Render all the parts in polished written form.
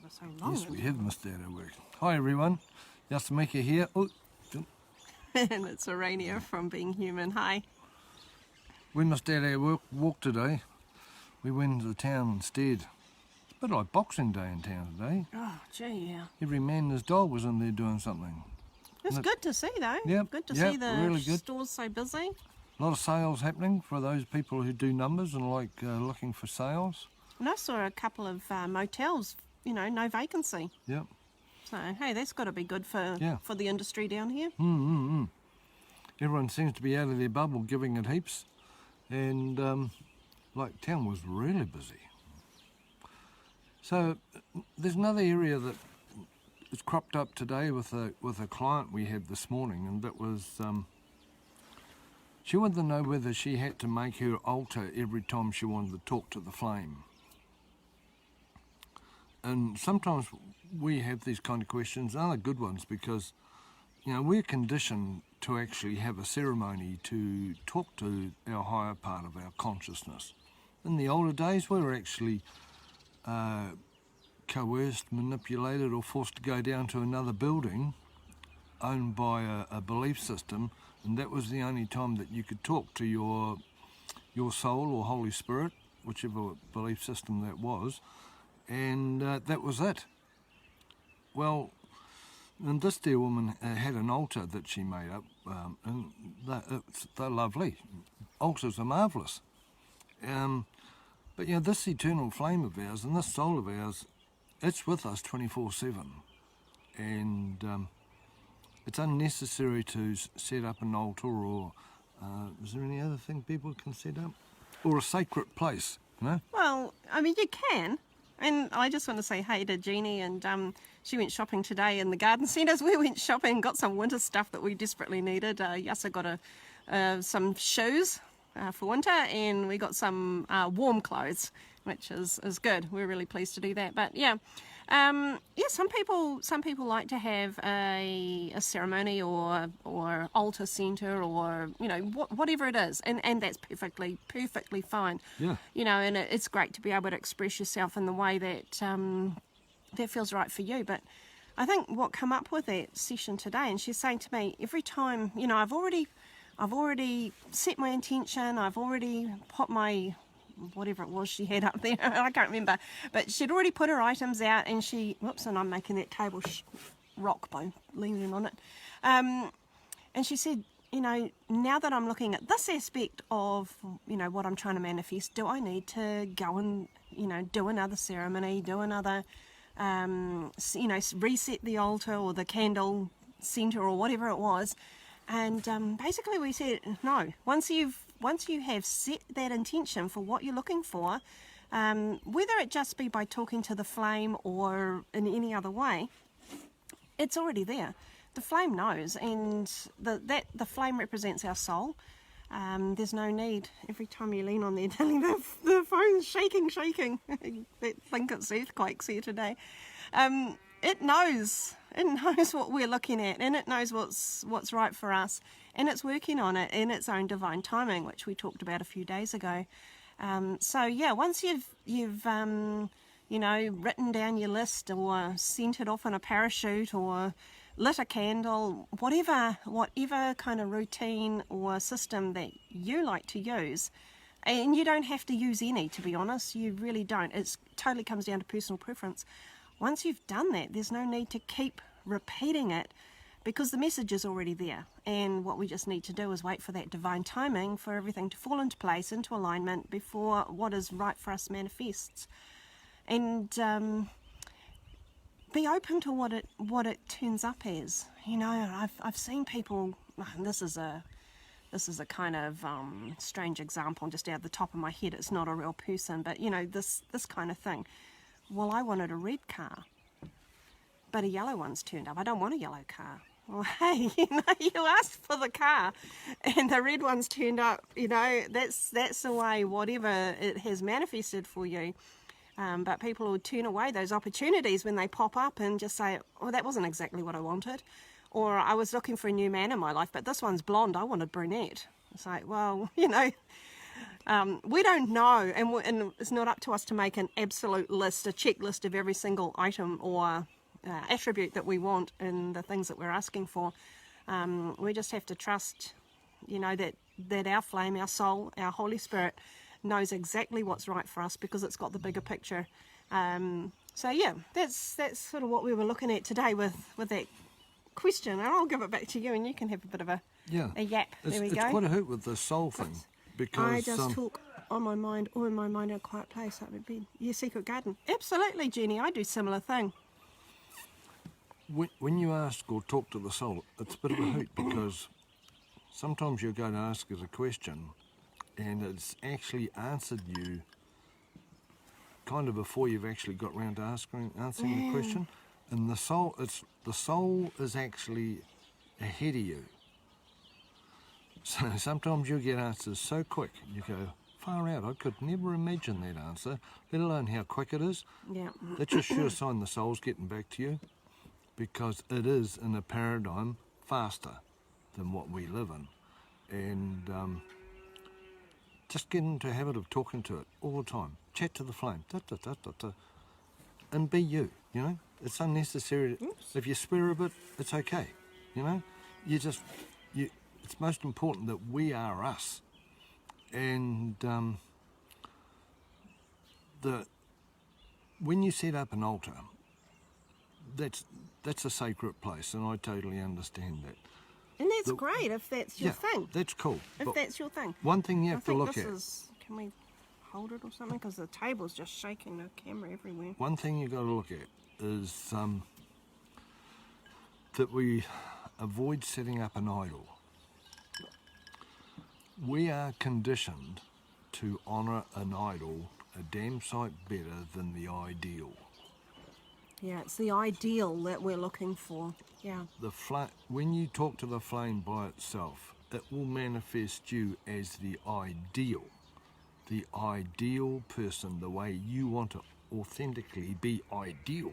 for so long. Yes, we have missed out our work. Hi everyone, Yasa here. Oh, And it's Araenia from Being Human. Hi. we missed out our walk today. We went into the town instead. It's a bit like Boxing Day in town today. Oh, gee, yeah. Every man and his dog was in there doing something. It's good to see, though. Yep, Good to yep, see the really good. stores so busy. A lot of sales happening for those people who do numbers and like looking for sales. And I saw a couple of motels, you know, no vacancy. Yep. So, hey, that's got to be good for the industry down here. Everyone seems to be out of their bubble, giving it heaps. And like town was really busy. So there's another area that has cropped up today with a client we had this morning, and that was she wanted to know whether she had to make her altar every time she wanted to talk to the flame. And sometimes we have these kind of questions, and they're good ones, because you know we're conditioned to actually have a ceremony to talk to our higher part of our consciousness. In the older days, we were actually coerced, manipulated, or forced to go down to another building owned by a belief system, and that was the only time that you could talk to your soul or Holy Spirit, whichever belief system that was, and that was it. Well, and this dear woman had an altar that she made up, and they're lovely. Altars are marvellous. But you know, this eternal flame of ours and this soul of ours, it's with us 24/7. And it's unnecessary to set up an altar, or is there any other thing people can set up? Or a sacred place, you know? Well, I mean, you can. And I just want to say hey to Jeannie, and she went shopping today in the garden centres. We went shopping, got some winter stuff that we desperately needed. Yasa got some shoes for winter, and we got some warm clothes, which is good. We're really pleased to do that. But yeah, some people like to have a ceremony or altar centre, or you know whatever it is, and that's perfectly fine. Yeah. You know, and it's great to be able to express yourself in the way that that feels right for you. But I think what come up with that session today, and she's saying to me, every time, you know, I've already set my intention, I've already put my, whatever it was she had up there, I can't remember, but she'd already put her items out, and and I'm making that table rock by leaning on it, and she said, you know, now that I'm looking at this aspect of, you know, what I'm trying to manifest, do I need to go and, you know, do another ceremony, do another, you know, reset the altar or the candle center or whatever it was? And basically we said, no, once you have set that intention for what you're looking for, whether it just be by talking to the flame or in any other way, it's already there. The flame knows, and the flame represents our soul. There's no need, every time you lean on there, telling the phone's shaking. I think it's earthquakes here today. It knows what we're looking at, and it knows what's right for us, and it's working on it in its own divine timing, which we talked about a few days ago. So yeah, once you've you know, written down your list, or sent it off in a parachute, or lit a candle, whatever kind of routine or system that you like to use, and you don't have to use any, to be honest, you really don't. It totally comes down to personal preference. Once you've done that, there's no need to keep repeating it, because the message is already there, and what we just need to do is wait for that divine timing for everything to fall into place, into alignment, before what is right for us manifests. And be open to what it turns up as. You know, I've seen people, and this is a kind of strange example just out of the top of my head, it's not a real person, but you know, this kind of thing. Well, I wanted a red car, but a yellow one's turned up. I don't want a yellow car. Well, hey, you know, you asked for the car and the red one's turned up. You know, that's the way whatever it has manifested for you. But people will turn away those opportunities when they pop up and just say, oh, that wasn't exactly what I wanted. Or I was looking for a new man in my life, but this one's blonde, I wanted brunette. It's like, well, you know, We don't know, and it's not up to us to make an absolute list, a checklist of every single item or attribute that we want in the things that we're asking for. We just have to trust, that our flame, our soul, our Holy Spirit knows exactly what's right for us because it's got the bigger picture. So yeah, that's sort of what we were looking at today with that question. And I'll give it back to you, and you can have a bit of a yap. There we go. It's quite a hoot with the soul thing because I just talk on my mind, or in my mind in a quiet place, like my bed. Your secret garden. Absolutely, Jenny. I do similar thing. When you ask or talk to the soul, it's a bit of a hoot because sometimes you're going to ask it a question and it's actually answered you kind of before you've actually got round to answering the question. And the soul is actually ahead of you. So sometimes you'll get answers so quick, you go, far out, I could never imagine that answer, let alone how quick it is. Yeah. That's a sure sign the soul's getting back to you, because it is in a paradigm faster than what we live in. And just get into a habit of talking to it all the time. Chat to the flame, and be you, It's unnecessary. If you swear a bit, it's okay, It's most important that we are us. And when you set up an altar, that's a sacred place, and I totally understand that. And that's great if that's your thing. That's cool. If that's your thing. One thing you have to look at. Can we hold it or something? Because the table's just shaking, the camera everywhere. One thing you've got to look at is that we avoid setting up an idol. We are conditioned to honour an idol a damn sight better than the ideal. Yeah, it's the ideal that we're looking for. Yeah. When you talk to the flame by itself, it will manifest you as the ideal person, the way you want to authentically be ideal.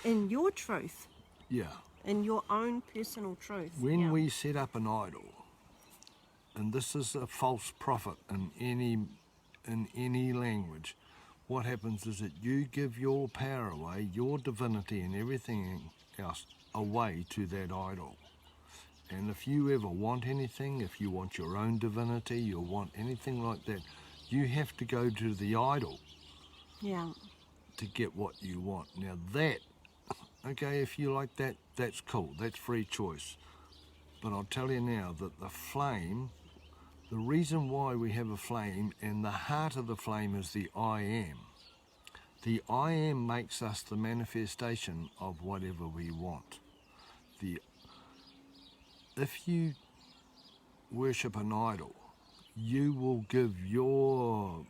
In your truth. Yeah. In your own personal truth. When we set up an idol, and this is a false prophet in any language, what happens is that you give your power away, your divinity and everything else away to that idol. And if you ever want anything, if you want your own divinity, you want anything like that, you have to go to the idol to get what you want. Now that, if you like that, that's cool, that's free choice. But I'll tell you now that the flame, the reason why we have a flame, and the heart of the flame is the I am. The I am makes us the manifestation of whatever we want. If you worship an idol, you will give your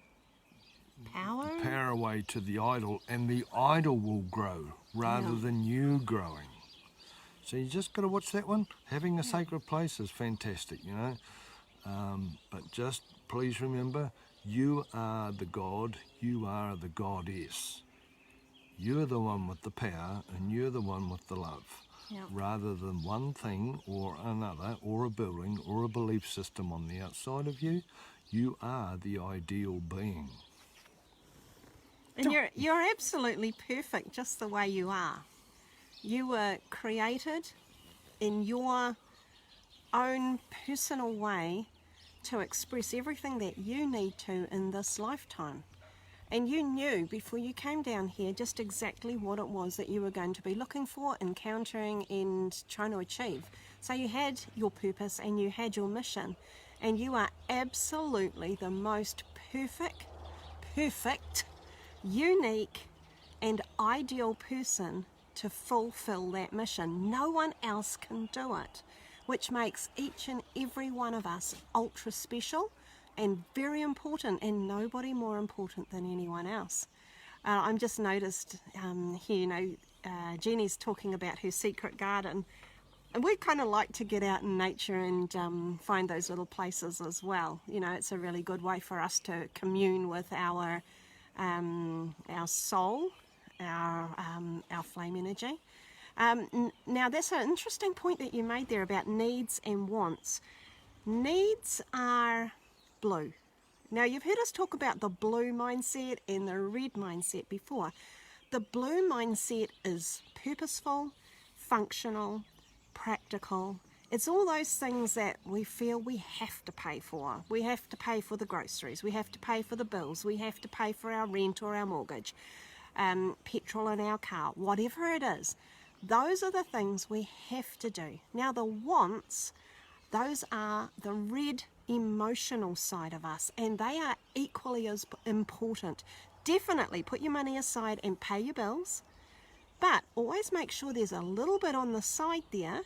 power away to the idol, and the idol will grow rather than you growing. So you just got to watch that one. Having a sacred place is fantastic, but just please remember, you are the God, you are the goddess. You're the one with the power, and you're the one with the love. Rather than one thing or another, or a building or a belief system on the outside of you, you are the ideal being. And you're absolutely perfect just the way you are. You were created in your own personal way to express everything that you need to in this lifetime. And you knew before you came down here just exactly what it was that you were going to be looking for, encountering and trying to achieve. So you had your purpose and you had your mission, and you are absolutely the most perfect, unique and ideal person to fulfill that mission. No one else can do it, which makes each and every one of us ultra special and very important, and nobody more important than anyone else. I'm just noticed here, Jenny's talking about her secret garden, and we kind of like to get out in nature and find those little places as well. It's a really good way for us to commune with our soul, our flame energy. Now that's an interesting point that you made there about needs and wants. Needs are blue. Now, you've heard us talk about the blue mindset and the red mindset before. The blue mindset is purposeful, functional, practical. It's all those things that we feel we have to pay for. We have to pay for the groceries. We have to pay for the bills. We have to pay for our rent or our mortgage, petrol in our car, whatever it is. Those are the things we have to do. Now, the wants, those are the red emotional side of us, and they are equally as important. Definitely put your money aside and pay your bills, but always make sure there's a little bit on the side there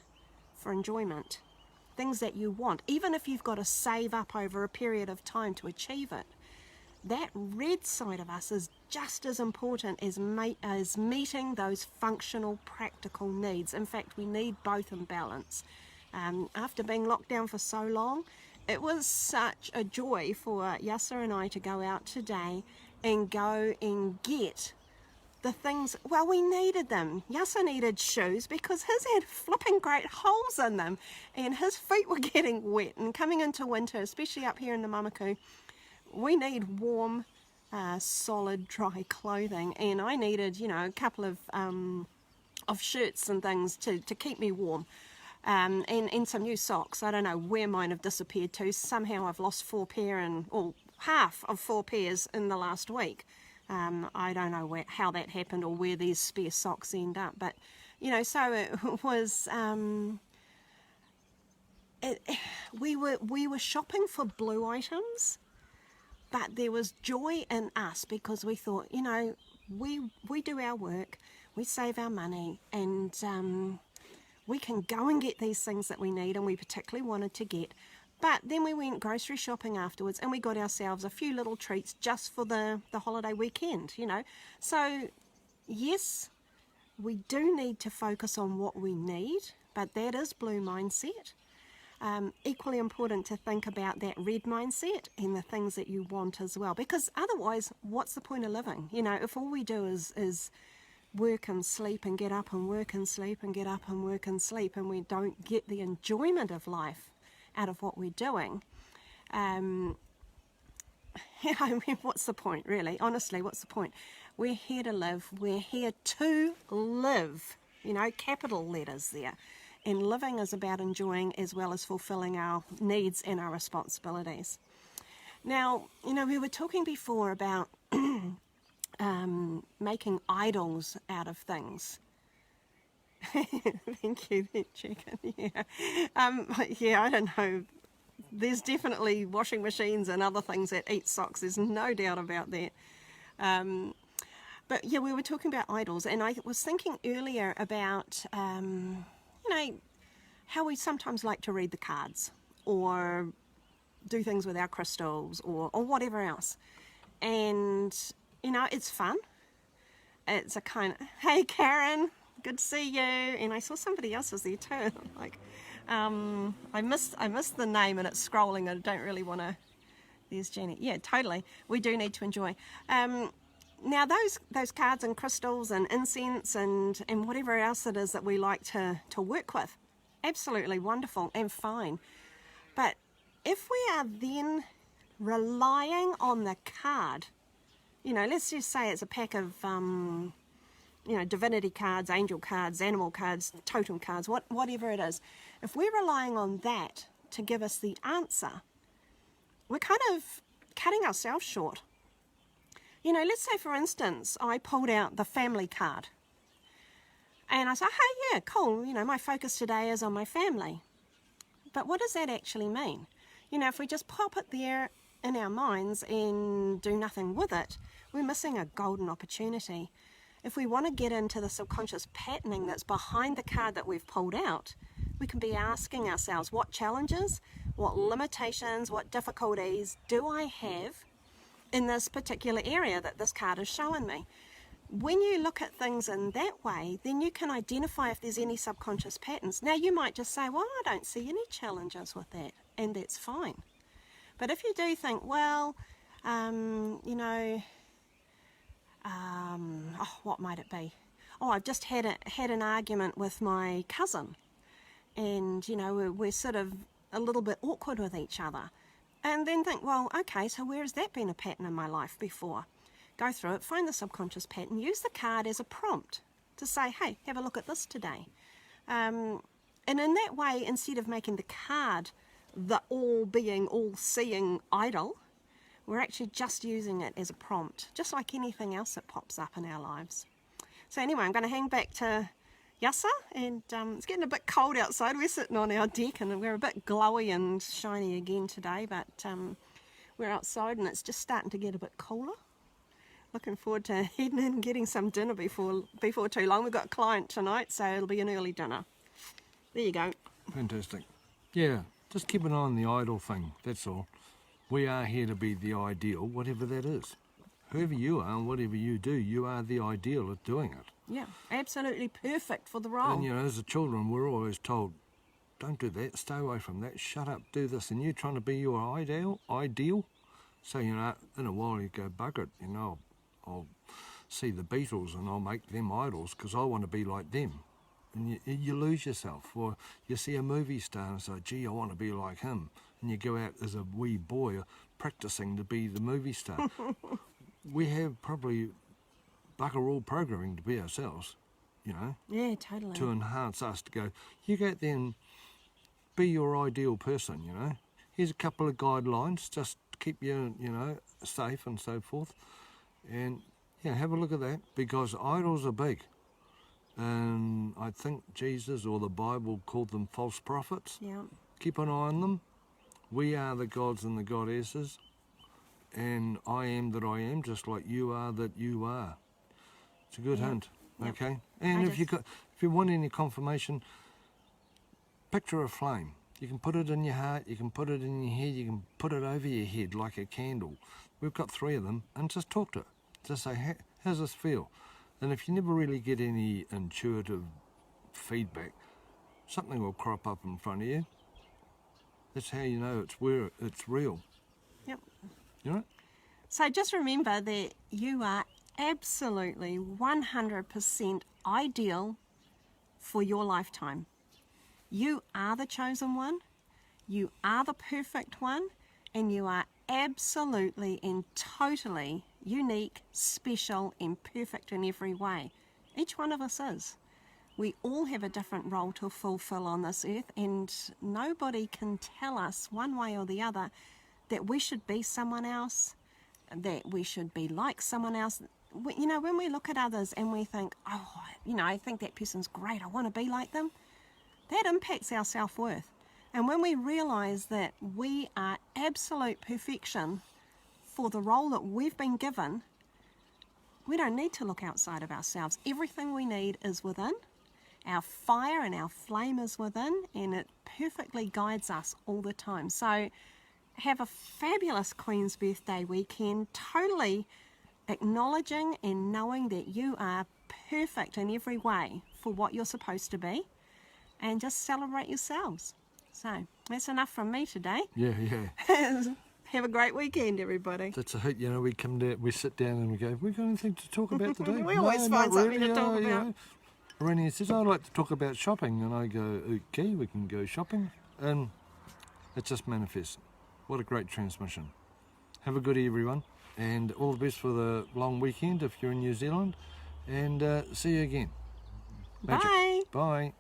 for enjoyment, things that you want, even if you've got to save up over a period of time to achieve it. That red side of us is just as important as meeting those functional, practical needs. In fact, we need both in balance. After being locked down for so long, it was such a joy for Yasa and I to go out today and go and get the things. Well, we needed them. Yasa needed shoes because his had flipping great holes in them and his feet were getting wet, and coming into winter, especially up here in the Mamaku, we need warm, solid, dry clothing, and I needed, a couple of shirts and things to keep me warm, and some new socks. I don't know where mine have disappeared to. Somehow I've lost half of 4 pairs in the last week. I don't know how that happened or where these spare socks end up, but so it was. We were shopping for blue items. But there was joy in us because we thought, we do our work, we save our money, and we can go and get these things that we need and we particularly wanted to get. But then we went grocery shopping afterwards and we got ourselves a few little treats just for the holiday weekend, So, yes, we do need to focus on what we need, but that is blue mindset. Equally important to think about that red mindset and the things that you want as well, because otherwise what's the point of living? If all we do is work and sleep and get up and work and sleep and get up and work and sleep, and we don't get the enjoyment of life out of what we're doing, what's the point, really? Honestly, what's the point? We're here to live. We're here to live, capital letters there. And living is about enjoying as well as fulfilling our needs and our responsibilities. Now, we were talking before about making idols out of things. Thank you, that chicken. Yeah. I don't know. There's definitely washing machines and other things that eat socks. There's no doubt about that. But yeah, we were talking about idols, and I was thinking earlier about how we sometimes like to read the cards or do things with our crystals or whatever else. And, it's fun. It's a kind of, hey Karen, good to see you. And I saw somebody else was there too. I missed the name and it's scrolling. I don't really want to, there's Jenny. Yeah, totally. We do need to enjoy. Now those cards and crystals and incense and whatever else it is that we like to work with, absolutely wonderful and fine. But if we are then relying on the card, let's just say it's a pack of divinity cards, angel cards, animal cards, totem cards, whatever it is, if we're relying on that to give us the answer, we're kind of cutting ourselves short. Let's say, for instance, I pulled out the family card. And I said, hey, yeah, cool, my focus today is on my family. But what does that actually mean? If we just pop it there in our minds and do nothing with it, we're missing a golden opportunity. If we want to get into the subconscious patterning that's behind the card that we've pulled out, we can be asking ourselves, what challenges, what limitations, what difficulties do I have in this particular area that this card is showing me? When you look at things in that way, then you can identify if there's any subconscious patterns. Now, you might just say, well, I don't see any challenges with that, and that's fine. But if you do think, well, what might it be? Oh, I've just had an argument with my cousin, and, we're sort of a little bit awkward with each other. And then think, well, okay, so where has that been a pattern in my life before? Go through it, find the subconscious pattern, use the card as a prompt to say, hey, have a look at this today. And in that way, instead of making the card the all-being, all-seeing idol, we're actually just using it as a prompt, just like anything else that pops up in our lives. So anyway, I'm going to hang back to Yasa, and it's getting a bit cold outside. We're sitting on our deck and we're a bit glowy and shiny again today, but we're outside and it's just starting to get a bit cooler. Looking forward to heading in and getting some dinner before too long. We've got a client tonight, so it'll be an early dinner. There you go. Fantastic. Yeah, just keep an eye on the idol thing, that's all. We are here to be the ideal, whatever that is. Whoever you are and whatever you do, you are the ideal at doing it. Yeah, absolutely perfect for the role. And, you know, as a children, we're always told, don't do that, stay away from that, shut up, do this. And you're trying to be your ideal. So, you know, in a while you go, bugger it, you know, I'll see the Beatles and I'll make them idols because I want to be like them. And you lose yourself. Or you see a movie star and say, gee, I want to be like him. And you go out as a wee boy practicing to be the movie star. We have probably bugger all programming to be ourselves, you know. Yeah, totally. To enhance us to go, you go out there and be your ideal person, you know. Here's a couple of guidelines, just to keep you, you know, safe and so forth. And, yeah, have a look at that, because idols are big. And I think Jesus or the Bible called them false prophets. Yeah. Keep an eye on them. We are the gods and the goddesses. And I am that I am, just like you are that you are. It's a good hint, okay? And if you want any confirmation, picture a flame. You can put it in your heart, you can put it in your head, you can put it over your head like a candle. We've got 3 of them, and just talk to it. Just say, how's this feel? And if you never really get any intuitive feedback, something will crop up in front of you. That's how you know it's real. Yep. You know? So just remember that you are absolutely 100% ideal for your lifetime. You are the chosen one, you are the perfect one, and you are absolutely and totally unique, special, and perfect in every way. Each one of us is. We all have a different role to fulfill on this earth, and nobody can tell us one way or the other that we should be someone else, that we should be like someone else. You know, when we look at others and we think, oh, you know, I think that person's great, I want to be like them, that impacts our self-worth. And when we realise that we are absolute perfection for the role that we've been given, we don't need to look outside of ourselves. Everything we need is within. Our fire and our flame is within, and it perfectly guides us all the time. So have a fabulous Queen's Birthday weekend, totally acknowledging and knowing that you are perfect in every way for what you're supposed to be, and just celebrate yourselves. So that's enough from me today. Yeah. Have a great weekend, everybody. That's a hit, you know, we come down, we sit down and we go, we got anything to talk about today? We always find something to talk about. You know. Araenia says, I'd like to talk about shopping. And I go, okay, we can go shopping. And it just manifests. What a great transmission. Have a good everyone. And all the best for the long weekend if you're in New Zealand. And see you again. Magic. Bye. Bye.